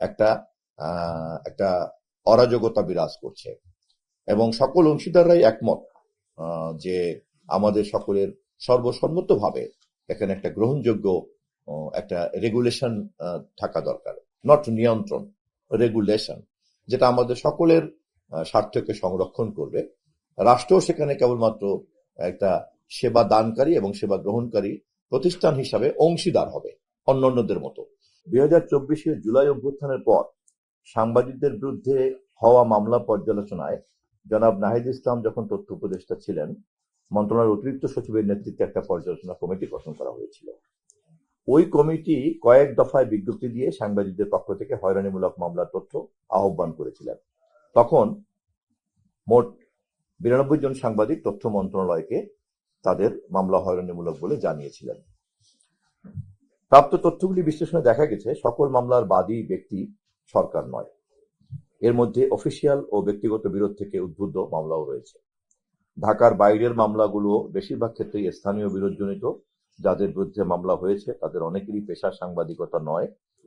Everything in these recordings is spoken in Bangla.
একটা একটা অরাজকতা বিরাজ করছে এবং সকল অংশীদাররাই একমত যে আমাদের সকলের সর্বসম্মতভাবে এখানে একটা গ্রহণযোগ্য একটা রেগুলেশন থাকা দরকার, নট নিয়ন্ত্রণ, রেগুলেশন, যেটা আমাদের সকলের স্বার্থকে সংরক্ষণ করবে। রাষ্ট্র সেখানে কেবলমাত্র একটা সেবা দানকারী এবং সেবা গ্রহণকারী প্রতিষ্ঠান হিসাবে অংশীদার হবে অন্যান্যদের মতো। 2024 জুলাই অভ্যুত্থানের পর সাংবাদিকদের বিরুদ্ধে হওয়া মামলা পর্যালোচনায় জনাব নাহিদ ইসলাম যখন তথ্য উপদেষ্টা ছিলেন, মন্ত্রণালয়ের অতিরিক্ত সচিবের নেতৃত্বে একটা পর্যালোচনা কমিটি গঠন করা হয়েছিল। ওই কমিটি কয়েক দফায় বিজ্ঞপ্তি দিয়ে সাংবাদিকদের পক্ষ থেকে হয়রানিমূলক মামলার তথ্য আহ্বান করেছিলেন। তখন মোট 92 জন সাংবাদিক তথ্য মন্ত্রণালয়কে তাদের মামলা হয়রানিমূলক বলে জানিয়েছিলেন। প্রাপ্ত তথ্যগুলি বিশ্লেষণে দেখা গেছে সকল মামলার বাদী ব্যক্তি সরকার নয়, এর মধ্যে অফিসিয়াল ও ব্যক্তিগত বিরোধ থেকে উদ্বুদ্ধ মামলাও রয়েছে। ঢাকার বাইরের মামলাগুলো বেশিরভাগ ক্ষেত্রেই স্থানীয় বিরোধজনিত। যাদের বিরুদ্ধে মামলা হয়েছে তাদের অনেকেরই পেশা সাংবাদিকতা নয়,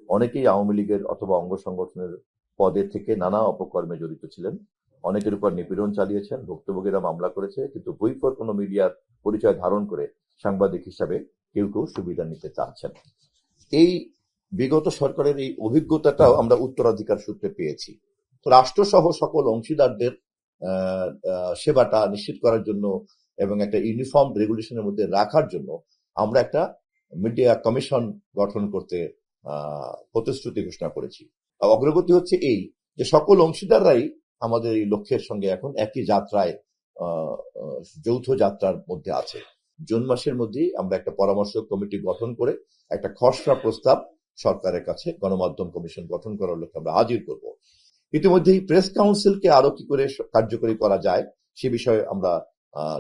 অনেকেই আওয়ামী লীগের অথবা অঙ্গ সংগঠনের পদে থেকে নানা অপকর্মে জড়িত ছিলেন, অনেকের উপর নিপীড়ন চালিয়েছেন, ভুক্তভোগীরা মামলা করেছে কিন্তু বইপর কোনো মিডিয়ার পরিচয় ধারণ করে সাংবাদিক হিসাবে কেউ কেউ সুবিধা নিতে চাচ্ছেন। এই বিগত সরকারের এই অভিজ্ঞতাটাও আমরা উত্তরাধিকার সূত্রে পেয়েছি। রাষ্ট্রসহ সকল অংশীদারদের সেবাটা নিশ্চিত করার জন্য এবং একটা ইউনিফর্ম রেগুলেশনের মধ্যে রাখার জন্য আমরা একটা মিডিয়া কমিশন গঠন করতে প্রতিশ্রুতি ঘোষণা করেছি। অগ্রগতি হচ্ছে এই যে সকল অংশীদাররাই আমাদের এই লক্ষ্যের সঙ্গে এখন একই যাত্রায়, যৌথ যাত্রার মধ্যে আছে। জুন মাসের মধ্যেই আমরা একটা পরামর্শ কমিটি গঠন করে একটা খসড়া প্রস্তাব সরকারের কাছে গণমাধ্যম কমিশন গঠন করার লক্ষ্যে আমরা হাজির করব। ইতিমধ্যেই প্রেস কাউন্সিলকে আরো কি করে কার্যকরী করা যায় সে বিষয়ে আমরা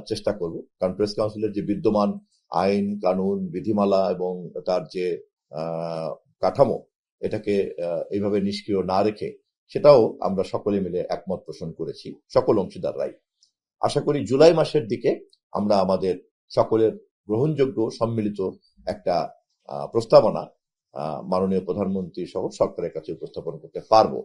চেষ্টা করব, কারণ প্রেস কাউন্সিলের যে বিদ্যমান আইন কানুন বিধিমালা এবং তার যে কাঠামো, এটাকে এইভাবে নিষ্ক্রিয় না রেখে সেটাও আমরা সকলে মিলে একমত পোষণ করেছি, সকল অংশীদাররাই। আশা করি জুলাই মাসের দিকে আমরা আমাদের সকলের গ্রহণযোগ্য সম্মিলিত একটা প্রস্তাবনা মাননীয় প্রধানমন্ত্রী সহ সরকারের কাছে উপস্থাপন করতে পারবো।